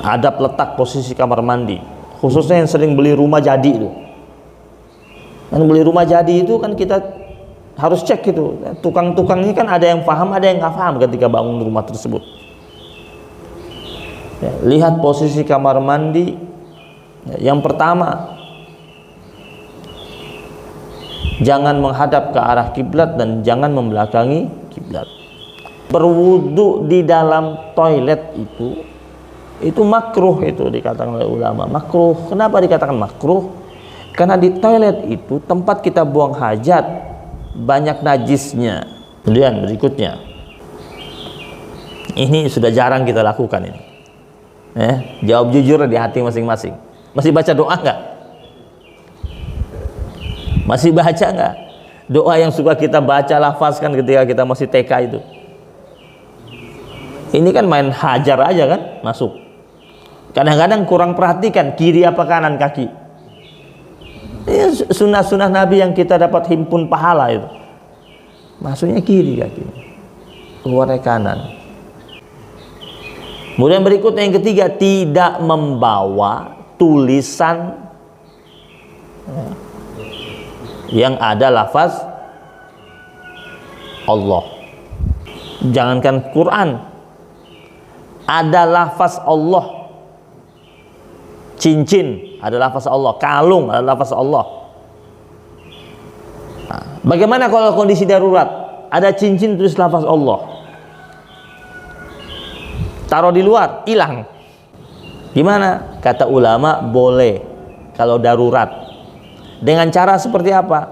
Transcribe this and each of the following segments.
adab letak posisi kamar mandi, khususnya yang sering beli rumah jadi itu. Kan beli rumah jadi itu kan kita harus cek itu, tukang-tukangnya kan ada yang paham, ada yang nggak paham ketika bangun rumah tersebut. Ya, lihat posisi kamar mandi. Ya, yang pertama, jangan menghadap ke arah kiblat dan jangan membelakangi kiblat. Berwudu di dalam toilet itu makruh, itu dikatakan oleh ulama makruh. Kenapa dikatakan makruh? Karena di toilet itu tempat kita buang hajat, banyak najisnya. Kemudian berikutnya, ini sudah jarang kita lakukan ini. Jawab jujur di hati masing-masing. Masih baca doa nggak? Masih baca nggak? Doa yang suka kita baca lafazkan ketika kita masih TK itu. Ini kan main hajar aja kan, masuk. Kadang-kadang kurang perhatikan kiri apa kanan kaki. Ini sunnah-sunnah Nabi yang kita dapat himpun pahala itu. Masuknya kiri kaki, keluarnya kanan. Kemudian berikutnya yang ketiga, tidak membawa tulisan yang ada lafaz Allah. Jangankan Quran, ada lafaz Allah. Cincin ada lafaz Allah, kalung ada lafaz Allah. Nah, bagaimana kalau kondisi darurat? Ada cincin tulis lafaz Allah, taruh di luar, hilang. Gimana? Kata ulama, boleh kalau darurat. Dengan cara seperti apa?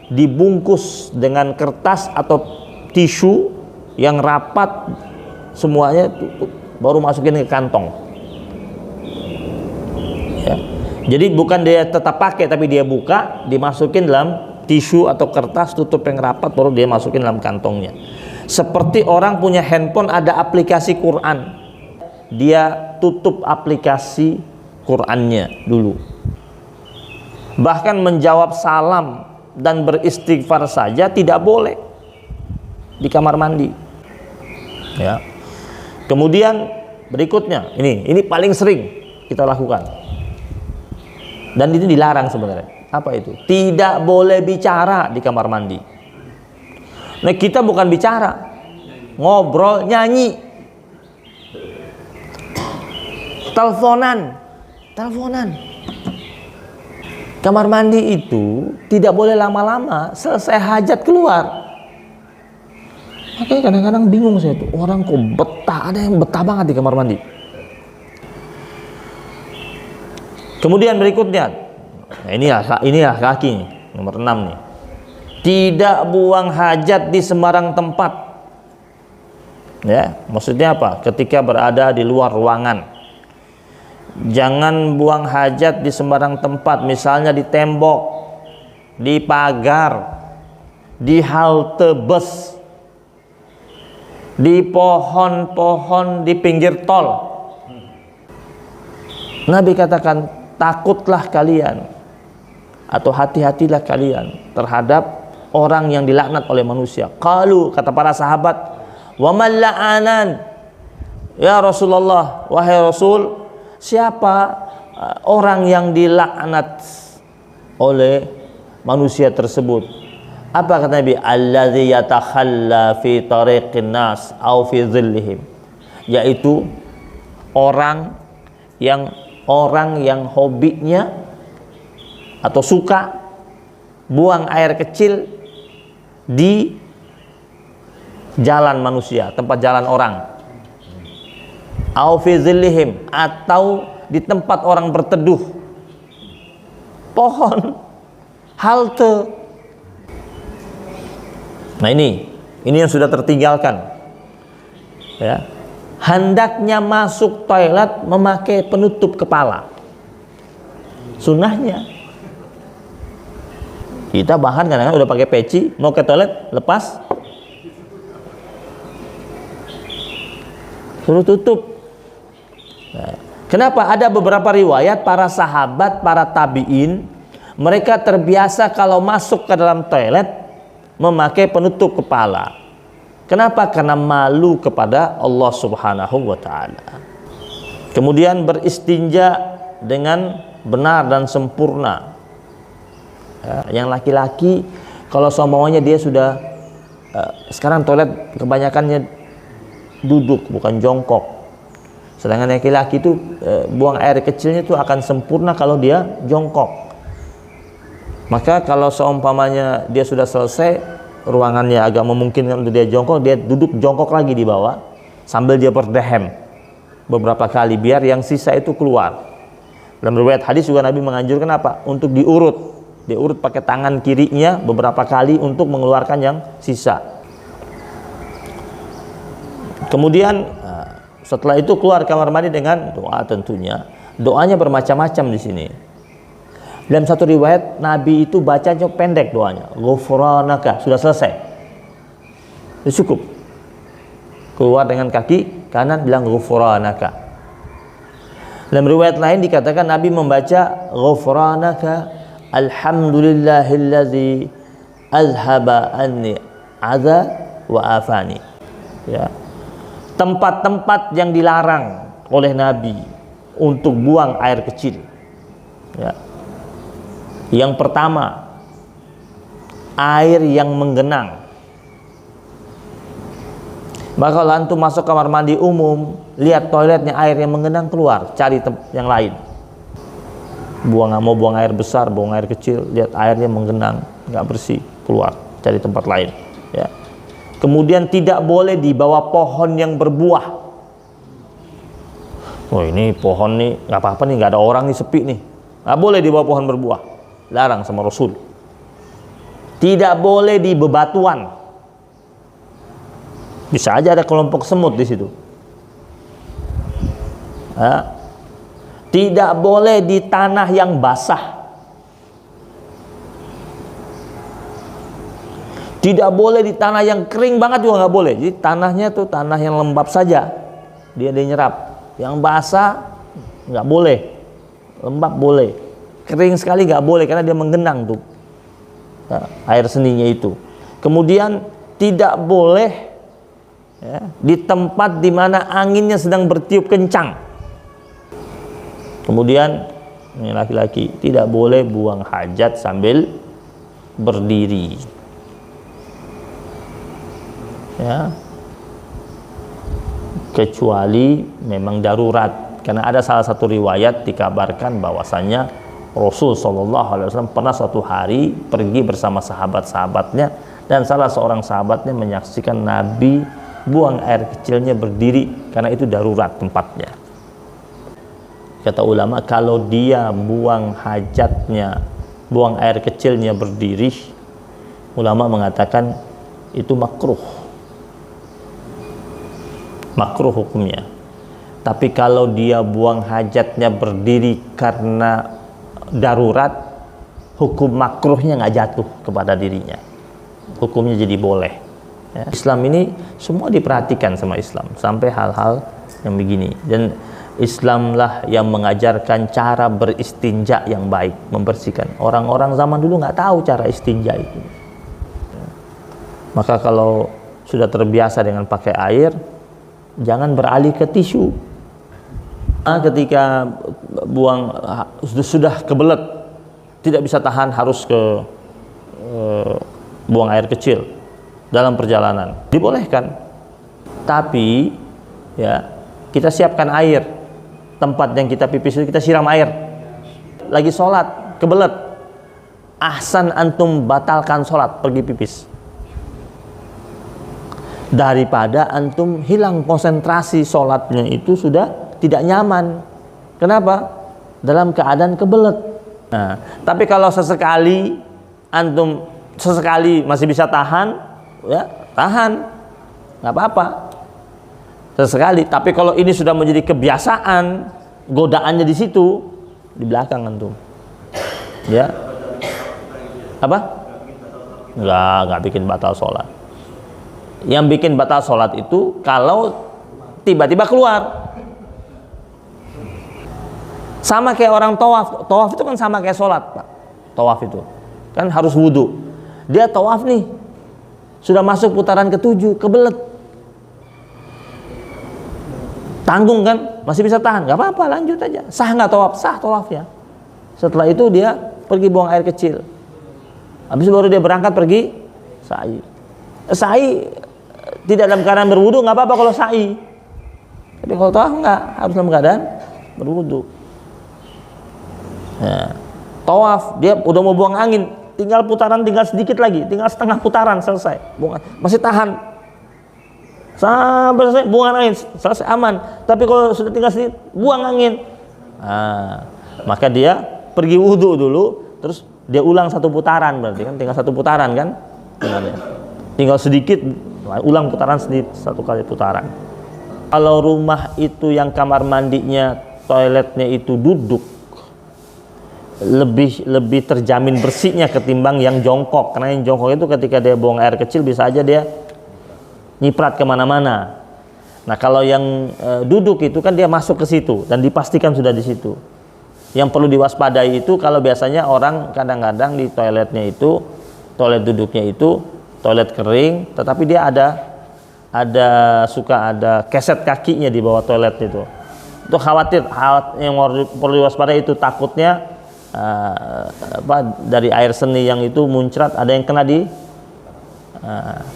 Dibungkus dengan kertas atau tisu yang rapat semuanya, baru masukin ke kantong. Ya. Jadi bukan dia tetap pakai, tapi dia buka, dimasukin dalam tisu atau kertas, tutup yang rapat, baru dia masukin dalam kantongnya. Seperti orang punya handphone ada aplikasi Quran, dia tutup aplikasi Qurannya dulu. Bahkan menjawab salam dan beristighfar saja tidak boleh di kamar mandi. Ya. Kemudian berikutnya, ini paling sering kita lakukan. Dan ini dilarang sebenarnya. Apa itu? Tidak boleh bicara di kamar mandi. Nah, kita bukan bicara, ngobrol, nyanyi, teleponan. Kamar mandi itu tidak boleh lama-lama, selesai hajat keluar. Makanya kadang-kadang bingung saya tuh, orang kok betah, ada yang betah banget di kamar mandi. Kemudian berikutnya, nah ini ya kaki nomor 6 nih. Tidak buang hajat di sembarang tempat. Ya, maksudnya apa? Ketika berada di luar ruangan, jangan buang hajat di sembarang tempat, misalnya di tembok, di pagar, di halte bus, di pohon-pohon di pinggir tol. Nabi katakan, takutlah kalian atau hati-hatilah kalian terhadap orang yang dilaknat oleh manusia. Qalu, kata para sahabat, wa man la'anan ya Rasulullah, wahai Rasul, siapa orang yang dilaknat oleh manusia tersebut? Apa kata Nabi? Alladzi yatakhalla fi tariqin nas au fi dhillihim, yaitu orang yang hobinya atau suka buang air kecil di jalan manusia, tempat jalan orang, au fi dhillihim, atau di tempat orang berteduh, pohon, halte. Nah, ini yang sudah tertinggalkan. Ya. Hendaknya masuk toilet memakai penutup kepala. Sunnahnya. Kita bahkan kadang-kadang udah pakai peci, mau ke toilet lepas, suruh tutup. Nah, kenapa? Ada beberapa riwayat para sahabat, para tabi'in, mereka terbiasa kalau masuk ke dalam toilet memakai penutup kepala. Kenapa? Karena malu kepada Allah Subhanahu wa ta'ala. Kemudian beristinja dengan benar dan sempurna. Ya, yang laki-laki kalau semuanya dia sudah sekarang toilet kebanyakannya duduk bukan jongkok. Sedangkan laki-laki itu buang air kecilnya itu akan sempurna kalau dia jongkok. Maka kalau seumpamanya dia sudah selesai, ruangannya agak memungkinkan untuk dia jongkok, dia duduk jongkok lagi di bawah sambil dia berdehem beberapa kali biar yang sisa itu keluar. Dalam riwayat hadis juga Nabi menganjurkan apa? Untuk diurut pakai tangan kirinya beberapa kali untuk mengeluarkan yang sisa. Kemudian setelah itu keluar kamar mandi dengan doa tentunya. Doanya bermacam-macam di sini. Dalam satu riwayat Nabi itu bacanya pendek doanya, ghufranaka, sudah selesai. Itu cukup. Keluar dengan kaki kanan bilang ghufranaka. Dalam riwayat lain dikatakan Nabi membaca ghufranaka alhamdulillahillazi azhaba anni adza wa afani. Ya. Tempat-tempat yang dilarang oleh Nabi untuk buang air kecil. Ya. Yang pertama, air yang menggenang. Maka kalau antum masuk kamar mandi umum, lihat toiletnya air yang menggenang, keluar, cari yang lain. Mau buang air besar, buang air kecil, lihat airnya menggenang, nggak bersih, keluar, cari tempat lain. Ya. Kemudian tidak boleh di bawah pohon yang berbuah. Oh ini pohon nih, nggak apa-apa nih, nggak ada orang nih, sepi nih, nggak boleh di bawah pohon berbuah, larang sama Rasul. Tidak boleh di bebatuan. Bisa aja ada kelompok semut di situ. Tidak boleh di tanah yang basah. Tidak boleh di tanah yang kering banget juga nggak boleh. Jadi tanahnya tuh tanah yang lembab saja, dia nyerap. Yang basah nggak boleh, lembab boleh, kering sekali nggak boleh karena dia menggenang tuh air seninya itu. Kemudian tidak boleh ya, di tempat di mana anginnya sedang bertiup kencang. Kemudian ini laki-laki tidak boleh buang hajat sambil berdiri. Ya. Kecuali memang darurat, karena ada salah satu riwayat dikabarkan bahwasanya Rasul SAW pernah suatu hari pergi bersama sahabat-sahabatnya dan salah seorang sahabatnya menyaksikan Nabi buang air kecilnya berdiri karena itu darurat tempatnya. Kata ulama, kalau dia buang hajatnya, buang air kecilnya berdiri, ulama mengatakan itu makruh hukumnya. Tapi kalau dia buang hajatnya berdiri karena darurat, hukum makruhnya nggak jatuh kepada dirinya, hukumnya jadi boleh. Ya. Islam ini semua diperhatikan sama Islam sampai hal-hal yang begini, dan Islamlah yang mengajarkan cara beristinja yang baik, membersihkan. Orang-orang zaman dulu nggak tahu cara istinja itu. Maka kalau sudah terbiasa dengan pakai air, jangan beralih ke tisu. Ketika buang sudah kebelet, tidak bisa tahan, harus ke buang air kecil dalam perjalanan, dibolehkan. Tapi ya kita siapkan air, tempat yang kita pipis itu kita siram air. Lagi sholat kebelet, ahsan antum batalkan sholat, pergi pipis, daripada antum hilang konsentrasi sholatnya itu sudah tidak nyaman. Kenapa? Dalam keadaan kebelet. Nah, tapi kalau sesekali antum masih bisa tahan, ya tahan, nggak apa-apa. Sesekali. Tapi kalau ini sudah menjadi kebiasaan, godaannya di situ, di belakang antum. Ya. Apa? Nggak bikin batal sholat. Yang bikin batal sholat itu kalau tiba-tiba keluar. Sama kayak orang tawaf. Tawaf itu kan sama kayak sholat, Pak. Tawaf itu kan harus wudhu. Dia tawaf nih, sudah masuk putaran ke-7, kebelet, tanggung kan, masih bisa tahan, nggak apa-apa, lanjut aja. Sah nggak tawaf? Sah tawafnya. Setelah itu dia pergi buang air kecil. Habis itu baru dia berangkat pergi sa'i. Sa'i tidak dalam keadaan berwudu nggak apa-apa kalau sa'i. Tapi kalau tawaf nggak, harus dalam keadaan berwudu. Nah, tawaf dia udah mau buang angin, tinggal putaran, tinggal sedikit lagi, tinggal setengah putaran selesai. Masih tahan sampai selesai, buang angin selesai, aman. Tapi kalau sudah tinggal sedikit, buang angin, maka dia pergi wudu dulu, terus dia ulang satu putaran, berarti kan tinggal satu putaran kan, tinggal sedikit, ulang putaran sedikit, satu kali putaran. Kalau rumah itu yang kamar mandinya, toiletnya itu duduk, lebih terjamin bersihnya ketimbang yang jongkok. Karena yang jongkok itu ketika dia buang air kecil bisa aja dia nyiprat kemana-mana. Nah kalau yang duduk itu kan dia masuk ke situ dan dipastikan sudah di situ. Yang perlu diwaspadai itu kalau biasanya orang kadang-kadang di toiletnya itu, toilet duduknya itu toilet kering, tetapi dia suka ada keset kakinya di bawah toilet itu. Itu khawatir, hal yang perlu diwaspadai itu takutnya dari air seni yang itu muncrat, ada yang kena di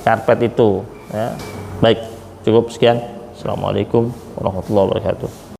karpet itu. Ya. Baik, cukup sekian. Assalamualaikum warahmatullahi wabarakatuh.